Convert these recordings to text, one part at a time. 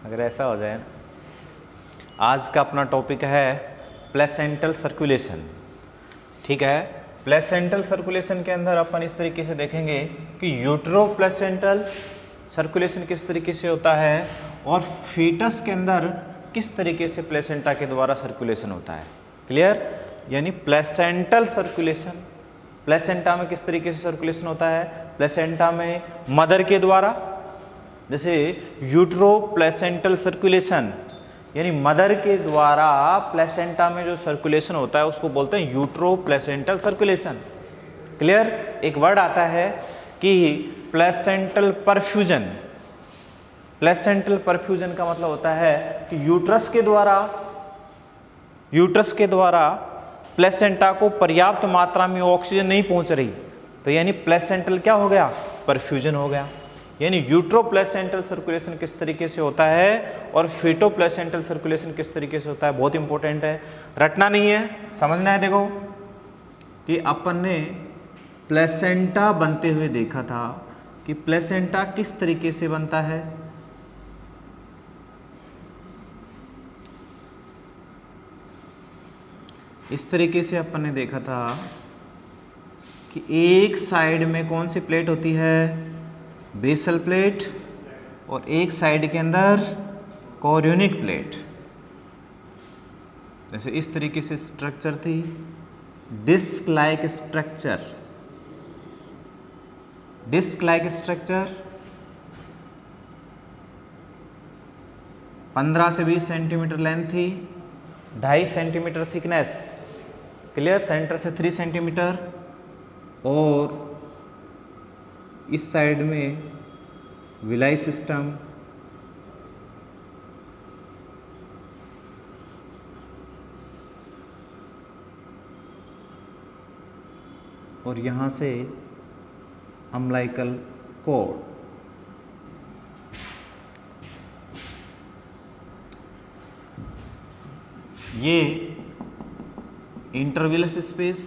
अगर ऐसा हो जाए। आज का अपना टॉपिक है प्लेसेंटल सर्कुलेशन। ठीक है, प्लेसेंटल सर्कुलेशन के अंदर अपन इस तरीके से देखेंगे कि यूट्रो प्लेसेंटल सर्कुलेशन किस तरीके से होता है और फीटस के अंदर किस तरीके से प्लेसेंटा के द्वारा सर्कुलेशन होता है। क्लियर? यानी प्लेसेंटल सर्कुलेशन, प्लेसेंटा में किस तरीके से सर्कुलेशन होता है। प्लेसेंटा में मदर के द्वारा, जैसे यूट्रो प्लेसेंटल सर्कुलेशन यानी मदर के द्वारा प्लेसेंटा में जो सर्कुलेशन होता है उसको बोलते हैं यूट्रो प्लेसेंटल सर्कुलेशन। क्लियर? एक वर्ड आता है कि प्लेसेंटल परफ्यूजन। प्लेसेंटल परफ्यूजन का मतलब होता है कि यूट्रस के द्वारा प्लेसेंटा को पर्याप्त मात्रा में ऑक्सीजन नहीं पहुंच रही, तो यानी प्लेसेंटल क्या हो गया, परफ्यूजन हो गया। यानी यूट्रो प्लेसेंटल सर्कुलेशन किस तरीके से होता है और फीटो प्लेसेंटल सर्कुलेशन किस तरीके से होता है, बहुत इंपॉर्टेंट है, रटना नहीं है, समझना है। देखो कि अपन ने प्लेसेंटा बनते हुए देखा था कि प्लेसेंटा किस तरीके से बनता है। इस तरीके से अपन ने देखा था कि एक साइड में कौन सी प्लेट होती है, बेसल प्लेट, और एक साइड के अंदर कोरियोनिक प्लेट। जैसे इस तरीके से स्ट्रक्चर थी, disc like structure. Disc like structure 15 से 20 सेंटीमीटर लेंथ थी, 2.5 सेंटीमीटर थिकनेस। क्लियर? सेंटर से 3 सेंटीमीटर, और इस साइड में विलाई सिस्टम, और यहाँ से अम्लाइकल कोड। ये इंटरविलस स्पेस,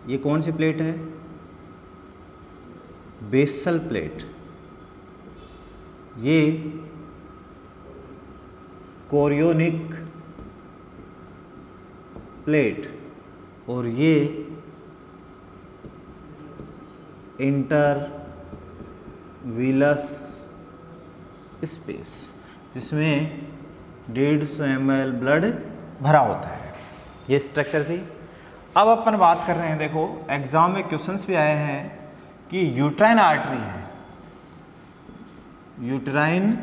ये कौन सी प्लेट है, बेसल प्लेट। ये कोरियोनिक प्लेट, और ये इंटरविलस स्पेस जिसमें 150 ml ब्लड भरा होता है। ये स्ट्रक्चर थी। अब अपन बात कर रहे हैं, देखो एग्जाम में क्वेश्चंस भी आए हैं कि यूट्राइन आर्टरी है, यूट्राइन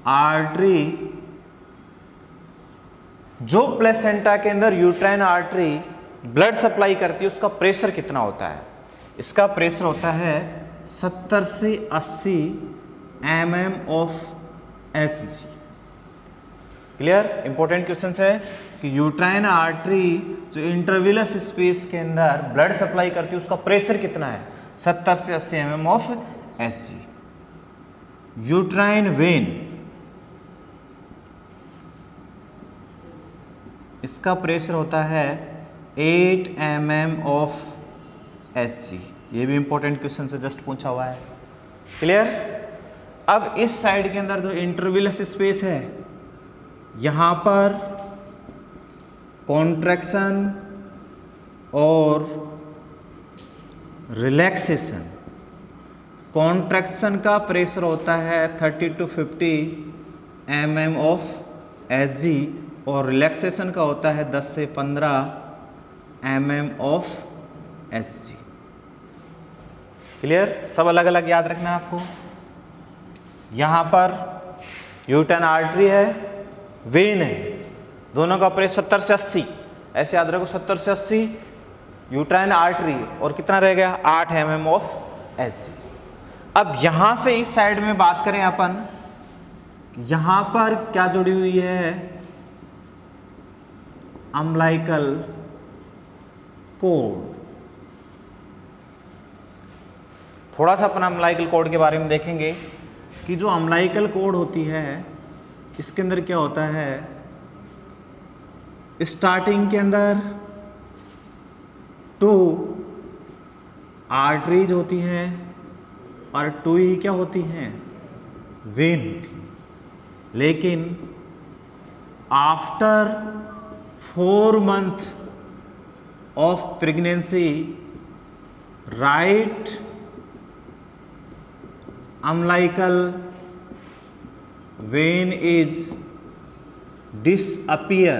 आर्टरी, जो प्लेसेंटा के अंदर यूट्राइन आर्टरी ब्लड सप्लाई करती है उसका प्रेशर कितना होता है। इसका प्रेशर होता है 70 से 80 mm of Hg। Clear? Important question है कि यूट्राइन आर्टरी जो इंटरविलस स्पेस के अंदर ब्लड सप्लाई करती है उसका प्रेशर कितना है, 70 से 80 mm of Hg। Uterine when, इसका प्रेशर होता है 8 mm ऑफ Hg। ये भी इंपॉर्टेंट क्वेश्चन से जस्ट पूछा हुआ है। क्लियर? अब इस साइड के अंदर जो इंटरविलस स्पेस है, यहाँ पर कॉन्ट्रैक्शन और रिलैक्सेशन। कॉन्ट्रैक्शन का प्रेशर होता है 30 to 50 mm ऑफ Hg, और रिलैक्सेशन का होता है 10 से 15 mm ऑफ Hg। क्लियर? सब अलग अलग याद रखना आपको। यहाँ पर यूट्राइन आर्टरी है, वेन है, दोनों का प्रेशर 70 से 80, ऐसे याद रखो 70 से 80 यूट्राइन आर्टरी, और कितना रह गया 8 mm ऑफ Hg। अब यहाँ से इस साइड में बात करें अपन, यहाँ पर क्या जुड़ी हुई है, अम्लाइकल कोड। थोड़ा सा अपन अम्लाइकल कोड के बारे में देखेंगे कि जो अम्लाइकल कोड होती है इसके अंदर क्या होता है, स्टार्टिंग के अंदर 2 आर्टरीज होती हैं और 2E क्या होती हैं, वेन होती हैं। लेकिन after 4 month of pregnancy right umbilical vein is disappear।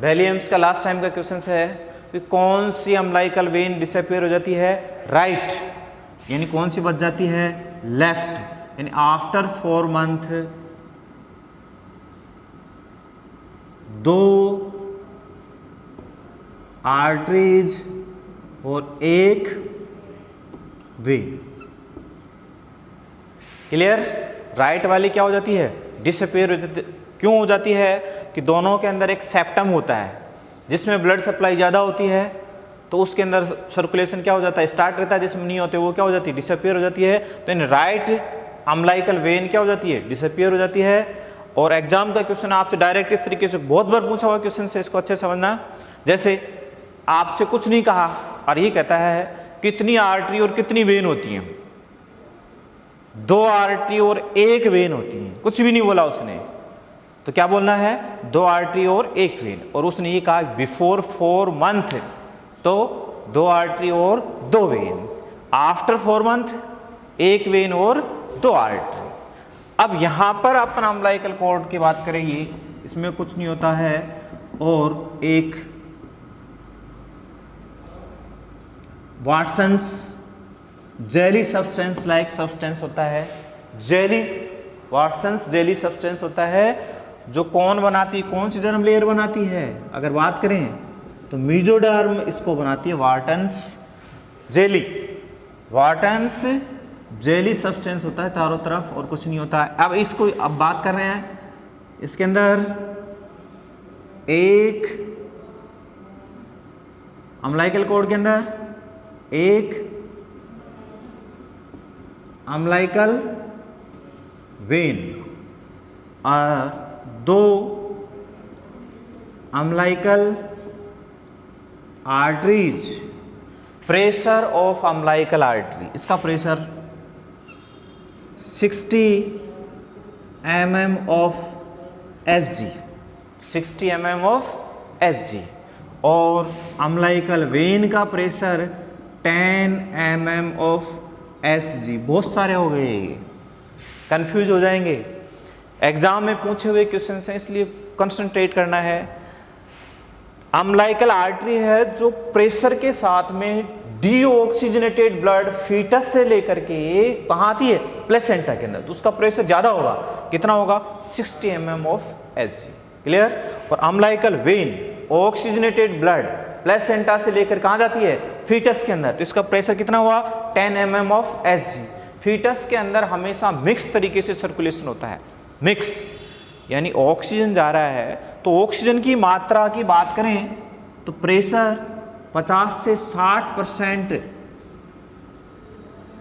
Williams का लास्ट टाइम का क्वेश्चन है कि कौन सी अम्लाइकल वेन डिसअपियर हो जाती है, राइट, यानी कौन सी बच जाती है, लेफ्ट, यानी आफ्टर 4 month 2 आर्टरीज और 1 वेन। क्लियर। राइट वाली क्या हो जाती है, डिसअपियर हो जाती। क्यों हो जाती है कि दोनों के अंदर एक सेप्टम होता है, जिसमें ब्लड सप्लाई ज़्यादा होती है तो उसके अंदर सर्कुलेशन क्या हो जाता है, स्टार्ट रहता है, जिसमें नहीं होते वो क्या हो जाती है, डिसअपियर हो जाती है। तो इन राइट अम्लाइकल वेन क्या हो जाती है, डिसअपियर हो जाती है। और एग्जाम का क्वेश्चन आपसे डायरेक्ट इस तरीके से बहुत बार पूछा हुआ क्वेश्चन से, इसको अच्छे समझना। जैसे आपसे कुछ नहीं कहा और ये कहता है कितनी आर्टरी और कितनी वेन होती हैं, 2 आर्टरी और 1 वेन होती हैं, कुछ भी नहीं बोला उसने, तो क्या बोलना है, 2 आर्टरी और 1 वेन। और उसने ये कहा बिफोर 4 month, तो 2 आर्टरी और 2 वेन, आफ्टर 4 month 1 वेन और 2 आर्टरी। अब यहां पर अपन अम्लाइकल कॉर्ड की बात करेंगे, इसमें कुछ नहीं होता है और एक वाटसन्स जेली सब्सटेंस लाइक सब्सटेंस होता है, जेली वाटसन्स जेली सब्सटेंस होता है, जो कौन बनाती, कौन सी जर्म लेयर बनाती है, अगर बात करें तो मीजोडर्म इसको बनाती है, वाटन्स जेली, वाटन्स जेली सब्सटेंस होता है चारों तरफ और कुछ नहीं होता है। अब इसको अब बात कर रहे हैं, इसके अंदर एक अम्लाइकल कॉर्ड के अंदर एक अम्लाइकल वेन और 2 umbilical arteries. Pressure of umbilical artery, इसका pressure 60 mm of Hg, 60 mm of Hg। और अम्लाइकल वेन का प्रेशर 10 mm ऑफ Sg। बहुत सारे हो गए, कंफ्यूज हो जाएंगे, एग्जाम में पूछे हुए क्वेश्चन हैं, इसलिए कंसंट्रेट करना है। अम्लाइकल आर्टरी है जो प्रेशर के साथ में डीऑक्सीजनेटेड ब्लड फीटस से लेकर के कहाँ आती है, प्लेसेंटा के अंदर, तो उसका प्रेशर ज्यादा होगा, कितना होगा, 60 mm ऑफ Hg। क्लियर। और umbilical when oxygenated blood placenta से लेकर कहाँ जाती है, फीटस के अंदर, तो इसका प्रेशर कितना हुआ, 10 mm ऑफ Hg। फीटस के अंदर हमेशा मिक्स तरीके से सर्कुलेशन होता है, मिक्स यानी ऑक्सीजन जा रहा है, तो ऑक्सीजन की मात्रा की बात करें तो प्रेशर 50 से 60%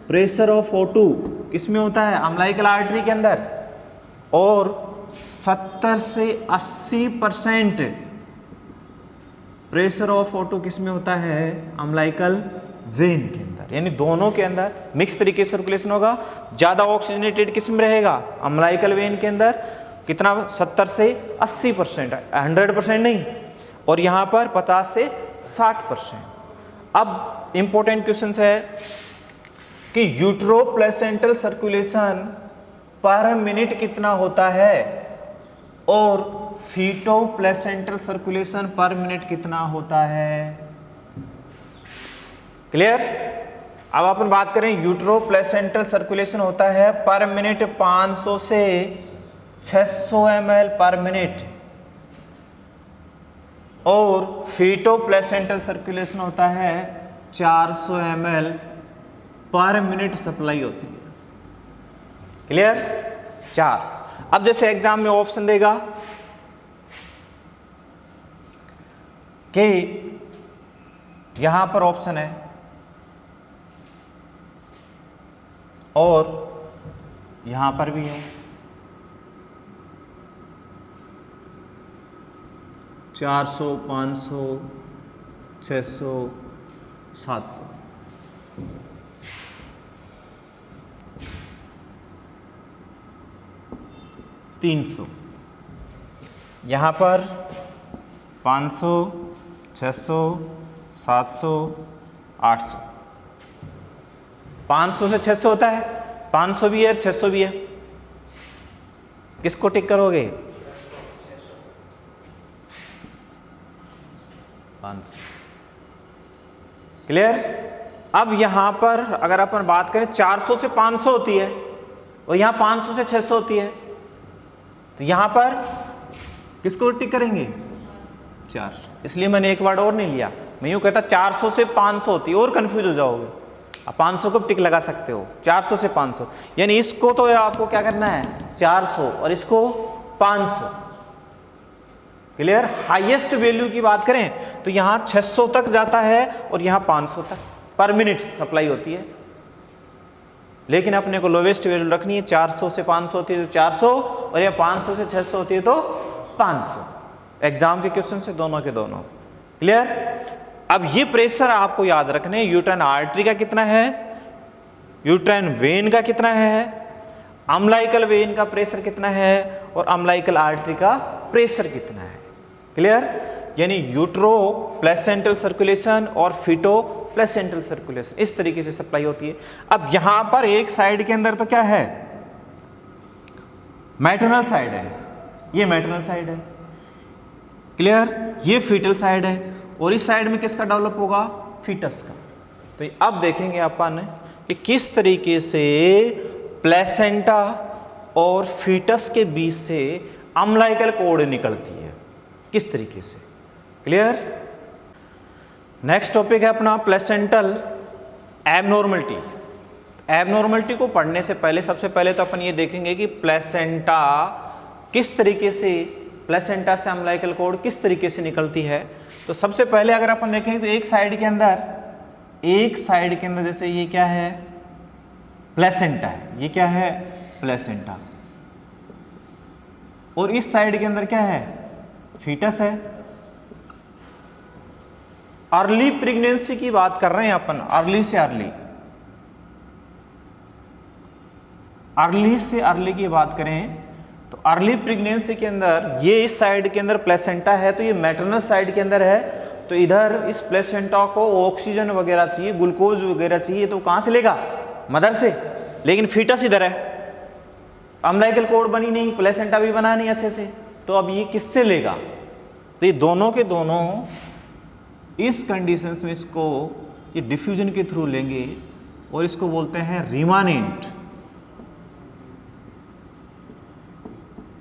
प्रेशर ऑफ O2 किसमें होता है, अम्लाइकल आर्टरी के अंदर, और 70 से 80% प्रेशर ऑफ O2 किसमें होता है, अम्लाइकल वेन के अंदर। यानी दोनों के अंदर मिक्स तरीके से सर्कुलेशन होगा। ज्यादा ऑक्सीजनेटेड किस में रहेगा, अम्लाइकल वेन के अंदर, कितना, 70 से 80%, 100% नहीं, और यहाँ पर 50 से 60%। अब इंपॉर्टेंट क्वेश्चन है कि यूट्रोप्लेसेंटल सर्कुलेशन पर मिनट कितना होता है और फीटोप्लेसेंटल सर्कुलेशन पर मिनट कितना होता है। क्लियर। अब अपन बात करें, यूट्रोप्लेसेंटल सर्कुलेशन होता है पर मिनट 500 से 600 ml पर मिनट, और फीटोप्लेसेंटल सर्कुलेशन होता है 400 ml पर मिनट सप्लाई होती है। क्लियर। 4। अब जैसे एग्जाम में ऑप्शन देगा कि यहां पर ऑप्शन है और यहां पर भी है, 400, 500, 600, 700। 300, यहाँ पर 500, 600, 700, 800। 500 से 600 होता है, 500 भी है और 600 भी है। किसको टिक करोगे? 500। क्लियर? अब यहां पर अगर अपन बात करें 400 से 500 होती है और यहां 500 से 600 होती है, तो यहां पर किसको टिक करेंगे? 400। इसलिए मैंने एक वर्ड और नहीं लिया, मैं यूं कहता 400 से 500 होती है और कंफ्यूज हो जाओगे। आप 500 को टिक लगा सकते हो, 400 से 500, यानी इसको तो आपको क्या करना है? 400 और इसको 500। क्लियर? हाईएस्ट वैल्यू की बात करें तो यहां 600 तक जाता है और यहां 500 तक पर मिनट सप्लाई होती है, लेकिन अपने को लोवेस्ट वैल्यू रखनी है। 400 से 500 होती है तो 400 और यह 500 से 600 होती है तो 500। एग्जाम के क्वेश्चन से दोनों के दोनों। क्लियर? अब ये प्रेशर आपको याद रखने, यूट्राइन आर्टरी का कितना है, यूट्राइन वेन का कितना है, अम्लाइकल वेन का प्रेशर कितना है और अम्लाइकल आर्टरी का प्रेशर कितना है। क्लियर? यानी यूट्रो प्लेसेंटल सर्कुलेशन और फीटो प्लेसेंटल सर्कुलेशन, इस तरीके से सप्लाई होती है। अब यहां पर एक साइड के अंदर तो क्या है? मैटरनल साइड है, ये मैटरनल साइड है। क्लियर? ये फीटल साइड है और इस साइड में किसका डेवलप होगा? फीटस का। तो अब देखेंगे अपन कि किस तरीके से प्लेसेंटा और फीटस के बीच से अम्लाइकल कोड निकलती है, किस तरीके से। क्लियर? नेक्स्ट टॉपिक है अपना प्लेसेंटल एबनॉर्मलिटी। एबनॉर्मलिटी को पढ़ने से पहले सबसे पहले तो अपन ये देखेंगे कि प्लेसेंटा किस तरीके से, प्लेसेंटा से अम्लाइकल कोड किस तरीके से निकलती है। तो सबसे पहले अगर अपन देखें तो एक साइड के अंदर जैसे ये क्या है? प्लेसेंटा है, ये क्या है? प्लेसेंटा। और इस साइड के अंदर क्या है? फीटस है। अर्ली प्रेगनेंसी की बात कर रहे हैं अपन, अर्ली से अर्ली की बात करें तो अर्ली प्रेगनेंसी के अंदर ये इस साइड के अंदर प्लेसेंटा है, तो ये मैटरनल साइड के अंदर है, तो इधर इस प्लेसेंटा को ऑक्सीजन वगैरह चाहिए, ग्लूकोज वगैरह चाहिए, तो कहां से लेगा? मदर से। लेकिन फीटस इधर है, अम्लाइकल कोड बनी नहीं, प्लेसेंटा भी बना नहीं अच्छे से, तो अब ये किससे लेगा? तो ये दोनों के दोनों इस कंडीशंस में इसको ये डिफ्यूजन के थ्रू लेंगे और इसको बोलते हैं रिमानेंट,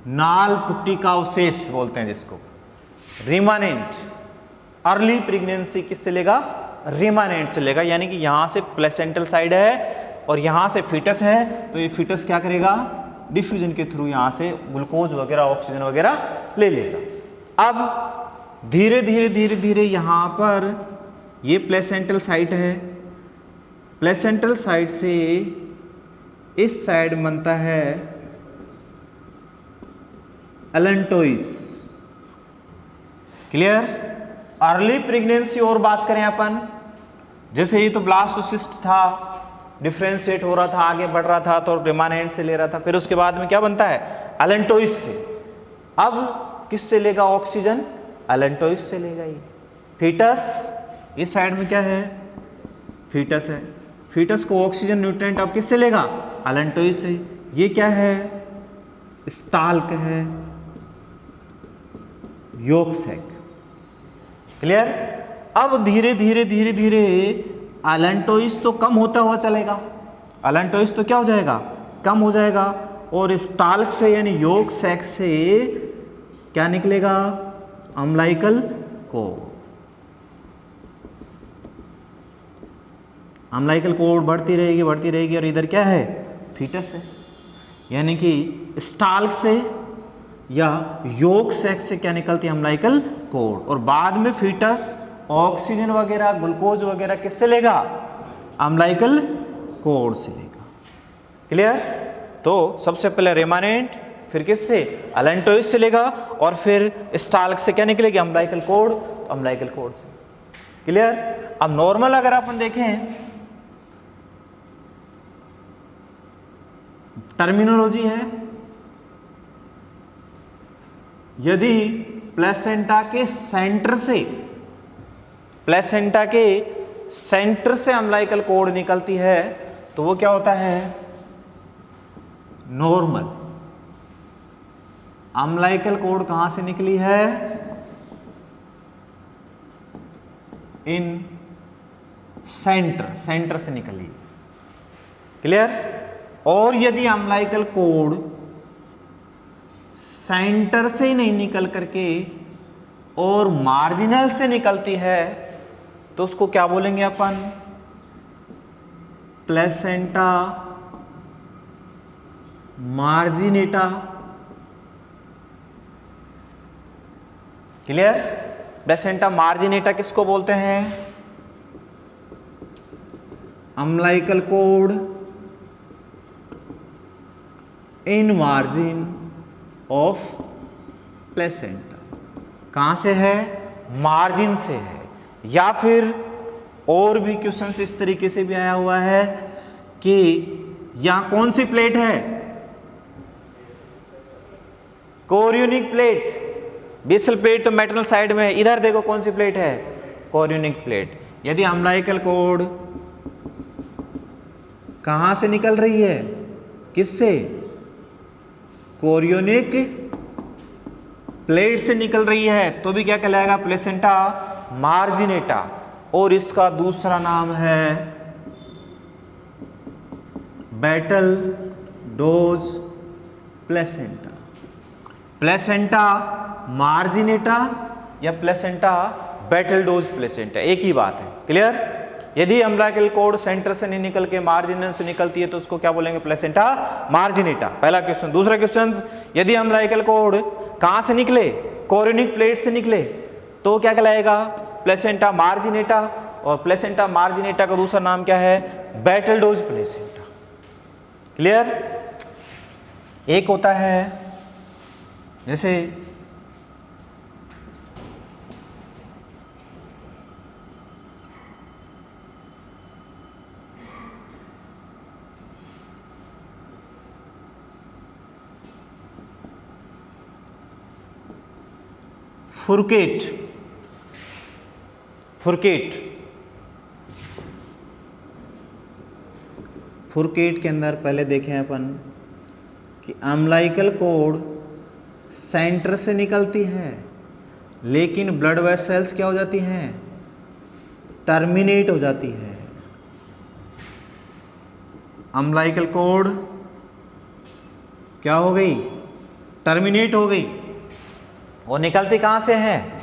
नाल पुट्टी का अवशेष बोलते हैं जिसको, रिमानेंट। अर्ली प्रेगनेंसी किससे लेगा? रिमानेंट से लेगा। यानी कि यहां से प्लेसेंटल साइड है और यहां से फीटस है, तो ये फीटस क्या करेगा? डिफ्यूजन के थ्रू यहां से ग्लूकोज वगैरह, ऑक्सीजन वगैरह ले लेगा। अब धीरे धीरे यहां पर ये प्लेसेंटल साइट है, प्लेसेंटल साइट से इस साइड बनता है एलेंटोइस। क्लियर? अर्ली प्रेगनेंसी और बात करें अपन, जैसे ये तो ब्लास्टोसिस्ट था, डिफरेंशिएट हो रहा था, आगे बढ़ रहा था, तो रिमानेंट से ले रहा था, फिर उसके बाद में क्या बनता है? एलेंटोइस से। अब किससे लेगा ऑक्सीजन? एलेंटोइस से लेगा। ये फीटस इस साइड में क्या है? फीटस है, फीटस को ऑक्सीजन न्यूट्रिएंट अब किससे लेगा? एलेंटोइस से। ये क्या है? स्टाल्क है, योक सैक। क्लियर? अब धीरे धीरे एलेंटोइस तो कम होता हुआ चलेगा, एलेंटोइस तो क्या हो जाएगा? कम हो जाएगा, और स्टाल्क से यानी योक सैक से क्या निकलेगा? Umbilical code. अम्लाइकल कोड बढ़ती रहेगी और इधर क्या है? फीटस है। यानी कि स्टाल्क से या योक सैक से क्या निकलती है? Umbilical code. और बाद में फीटस ऑक्सीजन वगैरह, ग्लूकोज वगैरह किससे लेगा? अम्लाइकल कोड से लेगा। क्लियर? तो सबसे पहले रिमानेंट, फिर किससे? एलेंटोइस से लेगा, और फिर स्टाल्क से क्या निकलेगी? अम्लाइकल कोड, तो अम्लाइकल कोड से। क्लियर? अब नॉर्मल अगर अपन देखें, टर्मिनोलॉजी है यदि प्लेसेंटा के सेंटर से अम्लाइकल कोड निकलती है तो वो क्या होता है? नॉर्मल। अम्लाइकल कोड कहां से निकली है? इन सेंटर से निकली। क्लियर? और यदि अम्लाइकल कोड सेंटर से नहीं निकल करके और मार्जिनल से निकलती है तो उसको क्या बोलेंगे अपन? प्लेसेंटा मार्जिनेटा। क्लियर? प्लेसेंटा मार्जिनेटा किसको बोलते हैं? Umbilical code in margin of placenta. कहां से है? मार्जिन से है। या फिर और भी क्वेश्चन इस तरीके से भी आया हुआ है कि यहां कौन सी प्लेट है? Chorionic plate. बेसल प्लेट तो मेटल साइड में है, इधर देखो कौन सी प्लेट है? Chorionic plate. यदि अम्लाइकल कोड कहां से निकल रही है? किससे? कोरियोनिक प्लेट से निकल रही है तो भी क्या कहलाएगा? प्लेसेंटा मार्जिनेटा। और इसका दूसरा नाम है battle dose placenta. Placenta marginata या प्लेसेंटा बैटल डोज प्लेसेंटा, एक ही बात है। क्लियर? यदि अम्लाइकल कोड सेंटर से नहीं निकल के मार्जिनल से निकलती है तो उसको क्या बोलेंगे? प्लेसेंटा मार्जिनेटा। पहला क्वेश्चन। दूसरा क्वेश्चन, यदि अम्लाइकल कोड कहां से निकले? कोरियोनिक प्लेट से निकले तो क्या कहलाएगा? प्लेसेंटा मार्जिनेटा। और प्लेसेंटा मार्जिनेटा का दूसरा नाम क्या है? Battle dose placenta. क्लियर? एक होता है जैसे फुरकेट। फुरकेट के अंदर पहले देखें अपन कि अम्लाइकल कोड सेंटर से निकलती है लेकिन ब्लड वेसल्स क्या हो जाती हैं? टर्मिनेट हो जाती है। अम्लाइकल कोड क्या हो गई? टर्मिनेट हो गई। और निकलती कहां से है?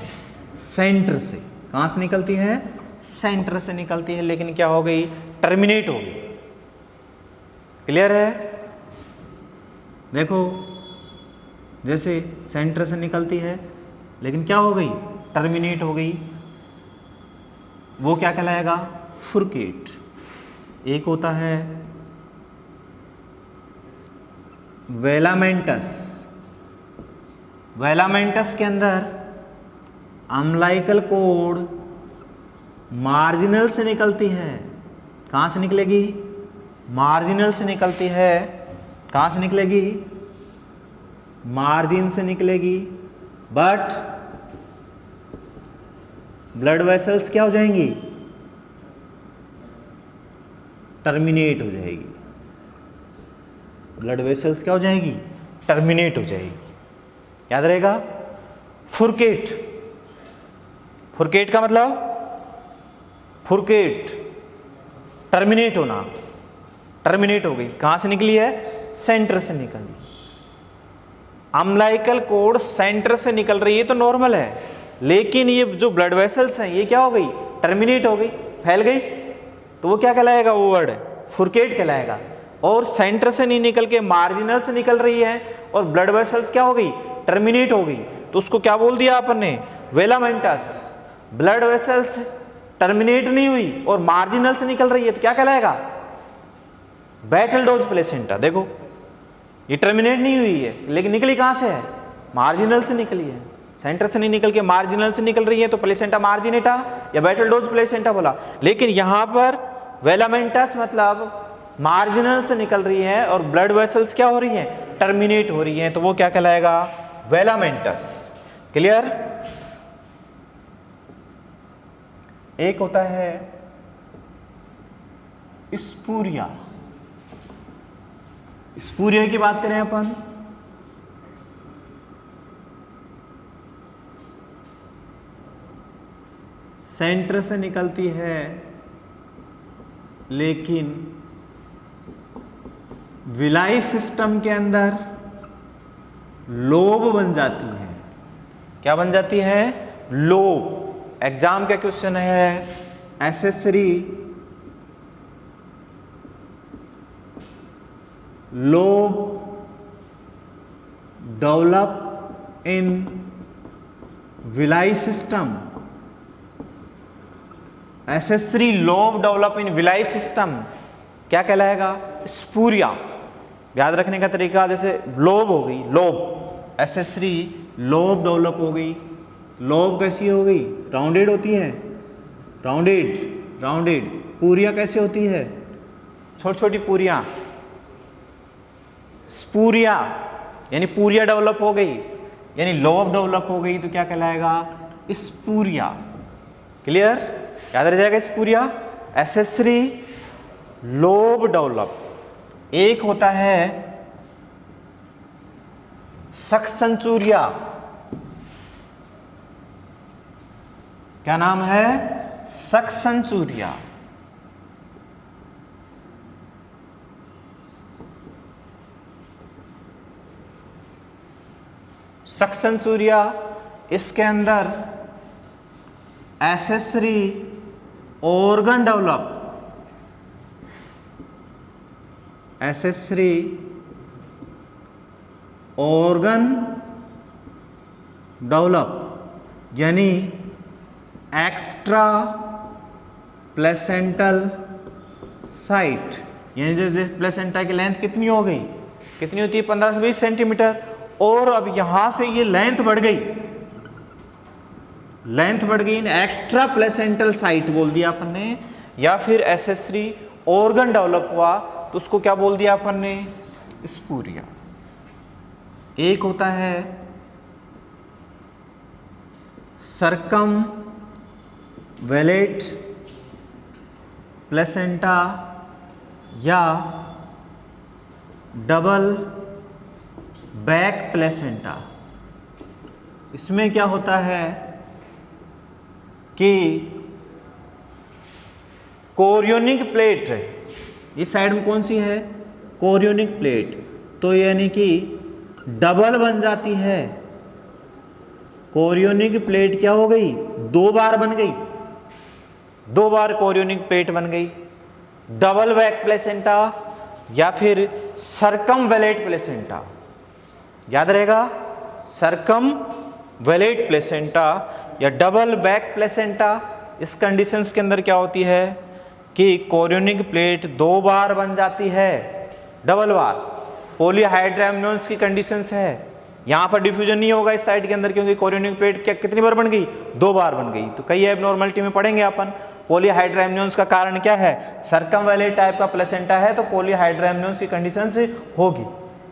सेंटर से। कहां से निकलती है? सेंटर से निकलती है, लेकिन क्या हो गई? टर्मिनेट हो गई। क्लियर है? देखो जैसे सेंटर से निकलती है लेकिन क्या हो गई? टर्मिनेट हो गई। वो क्या कहलाएगा? फुरकेट। एक होता है वेलामेंटस। वेलामेंटस के अंदर अम्लाइकल कोड मार्जिनल से निकलती है। कहां से निकलेगी? मार्जिनल से निकलती है। कहां से निकलेगी? मार्जिन से निकलेगी। बट ब्लड वेसल्स क्या हो जाएंगी? टर्मिनेट हो जाएगी। ब्लड वेसल्स क्या हो जाएगी? टर्मिनेट हो जाएगी। याद रहेगा? फुरकेट। फुरकेट का मतलब? फुरकेट टर्मिनेट होना। टर्मिनेट हो गई। कहां से निकली है? सेंटर से निकली। अम्लाइकल कोड सेंटर से निकल रही है तो नॉर्मल है, लेकिन ये जो ब्लड वेसल्स हैं ये क्या हो गई? टर्मिनेट हो गई, फैल गई। तो वो क्या कहलाएगा? वो वर्ड फुरकेट कहलाएगा। और सेंटर से नहीं निकल के मार्जिनल से निकल रही है और ब्लड वेसल्स क्या हो गई? टर्मिनेट हो गई। तो उसको क्या बोल दिया आपने? वेलामेंटस। ब्लड वेसल्स टर्मिनेट नहीं हुई और मार्जिनल से निकल रही है तो क्या कहलाएगा? Battle dose placenta. देखो ये टर्मिनेट नहीं हुई है लेकिन निकली कहां से है? मार्जिनल से निकली है। सेंटर से नहीं निकल के मार्जिनल से निकल रही है तो प्लेसेंटा मार्जिनेटा या बैटल डोज प्लेसेंटा बोला। लेकिन यहां पर वेलामेंटस मतलब मार्जिनल से निकल रही है और ब्लड वेसल्स क्या हो रही हैं? टर्मिनेट हो रही हैं, तो वो क्या कहलाएगा? वेलामेंटस। क्लियर? एक होता है स्पूरिया। स्पूरिया की बात करें अपन, सेंटर से निकलती है लेकिन विलाई सिस्टम के अंदर लोब बन जाती है। क्या बन जाती है? लोब। एग्जाम का क्वेश्चन है accessory lobe develop in villi system. Accessory lobe develop in villi system क्या कहलाएगा? स्पूरिया। याद रखने का तरीका, जैसे लोब हो गई, लोब, एसेसरी लोब डेवलप हो गई। लोब कैसी हो गई? राउंडेड होती है, राउंडेड, राउंडेड। पूरिया कैसे होती है? छोटी छोटी पूरियां। स्पूरिया यानी पूरिया डेवलप हो गई, यानी लोब डेवलप हो गई, तो क्या कहलाएगा? स्पूरिया। क्लियर? याद रह जाएगा स्पूरिया। Accessory lobe develop. एक होता है सक्सेंचुरिया। क्या नाम है? सक्सेंचुरिया। सक्सेंचुरिया, इसके अंदर accessory organ develop, accessory organ develop, यानी एक्स्ट्रा प्लेसेंटल साइट। यानी जैसे प्लेसेंटा की लेंथ कितनी हो गई? कितनी होती है? 15 से 20 सेंटीमीटर। और अब यहां से ये लेंथ बढ़ गई, लेंथ बढ़ गई, एक्स्ट्रा प्लेसेंटल साइट बोल दिया अपन ने, या फिर एसेसरी ऑर्गन डेवलप हुआ तो उसको क्या बोल दिया अपन ने? स्पूरिया। एक होता है सरकम वेलेट प्लेसेंटा या डबल बैक प्लेसेंटा। इसमें क्या होता है कि कोरियोनिक प्लेट, इस साइड में कौन सी है? कोरियोनिक प्लेट, तो यानी कि डबल बन जाती है। कोरियोनिक प्लेट क्या हो गई? 2 बार बन गई, 2 बार कोरियोनिक प्लेट बन गई। डबल बैक प्लेसेंटा या फिर सरकम वेलेट प्लेसेंटा। याद रहेगा, सरकम वेलेट प्लेसेंटा या डबल बैक प्लेसेंटा। इस कंडीशंस के अंदर क्या होती है कि कोरियोनिक प्लेट 2 बार बन जाती है, डबल बार। पॉलीहाइड्रोएमनियंस की कंडीशंस है, यहाँ पर डिफ्यूजन नहीं होगा इस साइड के अंदर, क्योंकि कोरियोनिक प्लेट क्या कितनी बार बन गई? 2 बार बन गई। तो कई एबनॉर्मलिटी में पढ़ेंगे अपन। पॉलीहाइड्रोएमनियंस का कारण क्या है? सरकमवेलेट टाइप का प्लेसेंटा है तो पॉलीहाइड्रोएमनियंस की कंडीशंस होगी।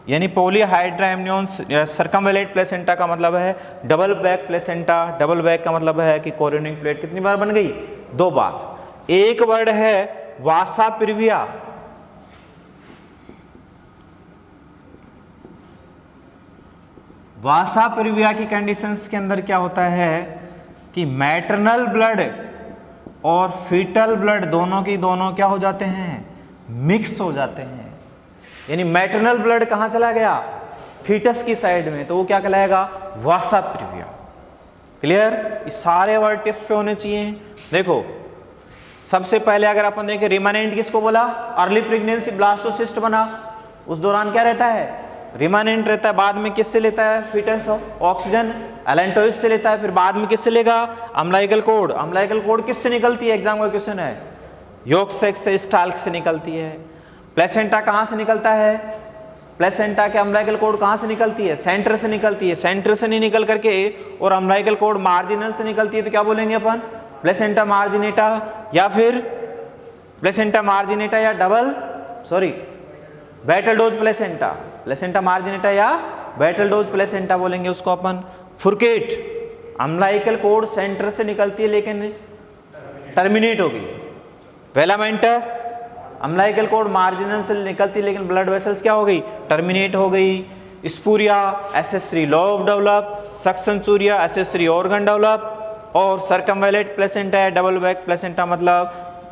यानी पॉलीहाइड्रोएमनियंस या सरकमवेलेट प्लेसेंटा का मतलब है double back placenta. Double back का मतलब है कि कोरियोनिक प्लेट कितनी बार बन गई? 2 बार। एक वर्ड है वासा प्रिविया। वासा प्रिविया की कंडीशंस के अंदर क्या होता है कि मैटरनल ब्लड और फीटल ब्लड दोनों की दोनों क्या हो जाते हैं? मिक्स हो जाते हैं। यानी मैटरनल ब्लड कहां चला गया? फीटस की साइड में, तो वो क्या कहलाएगा? वासा प्रिविया। क्लियर? ये सारे वर्ड टिप्स पे होने चाहिए। देखो, सबसे पहले अगर अपन देखें रिमानेंट किसको बोला? अर्ली प्रेगनेंसी ब्लास्टोसिस्ट बना, उस दौरान क्या रहता है? रिमानेंट रहता है। बाद में किससे लेता है फीटस ऑक्सीजन? एलेंटोइस से लेता है। फिर बाद में किससे लेगा? Umbilical code. अम्लाइकल कोड किससे निकलती है? एग्जाम का क्वेश्चन है। योग सेक्स से, स्टाल्क से निकलती है। प्लेसेंटा कहाँ से निकलता है? प्लेसेंटा के अम्लाइकल कोड कहाँ से निकलती है? सेंटर से निकलती है। सेंटर से नहीं निकल करके और अम्लाइकल कोड मार्जिनल से निकलती है, तो क्या बोलेंगे अपन? प्लेसेंटा मार्जिनेटा या फिर प्लेसेंटा मार्जिनेटा या double battledore placenta. Placenta marginata या बैटल डोज प्लेसेंटा बोलेंगे उसको अपन। फुरकेट, अम्लाइकल कोड सेंटर से निकलती है लेकिन टर्मिनेट होगी। वेलामेंटस, अम्लाइकल कोड मार्जिनल से निकलती है लेकिन ब्लड वेसल्स क्या हो गई, टर्मिनेट हो गई। Spuria accessory lobe develop, succenturiata accessory organ develop, और सर्कमवेलेट प्लेसेंटा है डबल बैक प्लेसेंटा, मतलब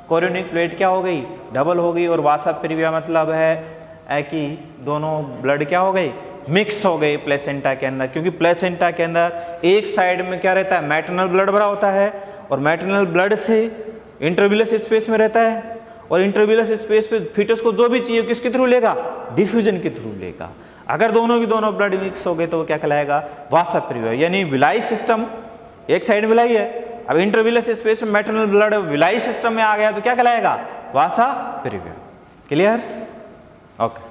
कोरियोनिक प्लेट क्या हो गई, डबल हो गई। और वासा प्रिविया मतलब है कि दोनों ब्लड क्या हो गई, मिक्स हो गई प्लेसेंटा के अंदर, क्योंकि प्लेसेंटा के अंदर एक साइड में क्या रहता है, मैटरनल ब्लड भरा होता है, और मैटरनल ब्लड से इंटरविलस स्पेस में रहता है, और इंटरविलस स्पेस पे फीटस को जो भी चाहिए किसके थ्रू लेगा, डिफ्यूजन के थ्रू लेगा। अगर दोनों की दोनों ब्लड मिक्स हो गए तो वो क्या कहलाएगा, वासा प्रिविया। यानी विलाई सिस्टम, एक साइड विलाई है, अब इंटरविलस स्पेस में मैटरनल ब्लड विलाई सिस्टम में आ गया तो क्या कहलाएगा, वासा प्रिविया। क्लियर? ओके।